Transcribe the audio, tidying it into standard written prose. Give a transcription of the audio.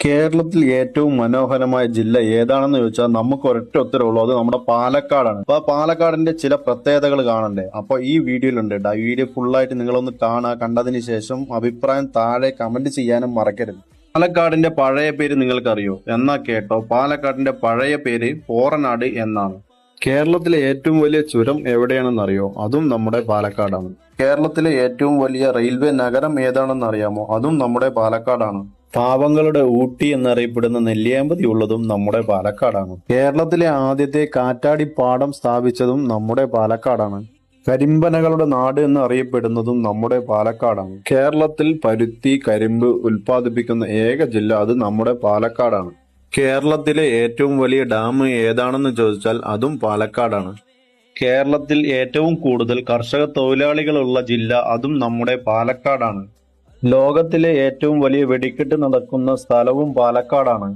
കേരളത്തിൽ ഏറ്റവും മനോഹരമായ ജില്ല ഏതാണെന്ന് ചോദിച്ചാൽ നമുക്ക് ഒരൊറ്റ ഉത്തരവുള്ളൂ, അത് നമ്മുടെ പാലക്കാടാണ്. അപ്പൊ പാലക്കാടിന്റെ ചില പ്രത്യേകതകൾ കാണണ്ടേ? അപ്പൊ ഈ വീഡിയോയിലുണ്ട് കേട്ടോ. ഈ വീഡിയോ ഫുള്ളായിട്ട് നിങ്ങളൊന്ന് കാണുക. കണ്ടതിന് ശേഷം അഭിപ്രായം താഴെ കമന്റ് ചെയ്യാനും മറക്കരുത്. പാലക്കാടിന്റെ പഴയ പേര് നിങ്ങൾക്കറിയോ? എന്നാ കേട്ടോ, പാലക്കാടിന്റെ പഴയ പേര് പോറനാട് എന്നാണ്. കേരളത്തിലെ ഏറ്റവും വലിയ ചുരം എവിടെയാണെന്നറിയോ? അതും നമ്മുടെ പാലക്കാടാണ്. കേരളത്തിലെ ഏറ്റവും വലിയ റെയിൽവേ നഗരം ഏതാണെന്ന് അറിയാമോ? അതും നമ്മുടെ പാലക്കാടാണ്. പാവങ്ങളുടെ ഊട്ടി എന്നറിയപ്പെടുന്ന നെല്ലിയാമ്പതി ഉള്ളതും നമ്മുടെ പാലക്കാടാണ്. കേരളത്തിലെ ആദ്യത്തെ കാറ്റാടിപ്പാടം സ്ഥാപിച്ചതും നമ്മുടെ പാലക്കാടാണ്. കരിമ്പനകളുടെ നാട് എന്ന് അറിയപ്പെടുന്നതും നമ്മുടെ പാലക്കാടാണ്. കേരളത്തിൽ പരുത്തി, കരിമ്പ് ഉൽപ്പാദിപ്പിക്കുന്ന ഏക ജില്ല അത് നമ്മുടെ പാലക്കാടാണ്. കേരളത്തിലെ ഏറ്റവും വലിയ ഡാം ഏതാണെന്ന് ചോദിച്ചാൽ അതും പാലക്കാടാണ്. കേരളത്തിൽ ഏറ്റവും കൂടുതൽ കർഷക തൊഴിലാളികളുള്ള ജില്ല അതും നമ്മുടെ പാലക്കാടാണ്. ലോകത്തിലെ ഏറ്റവും വലിയ വെടിക്കെട്ട് നടക്കുന്ന സ്ഥലവും പാലക്കാടാണ്.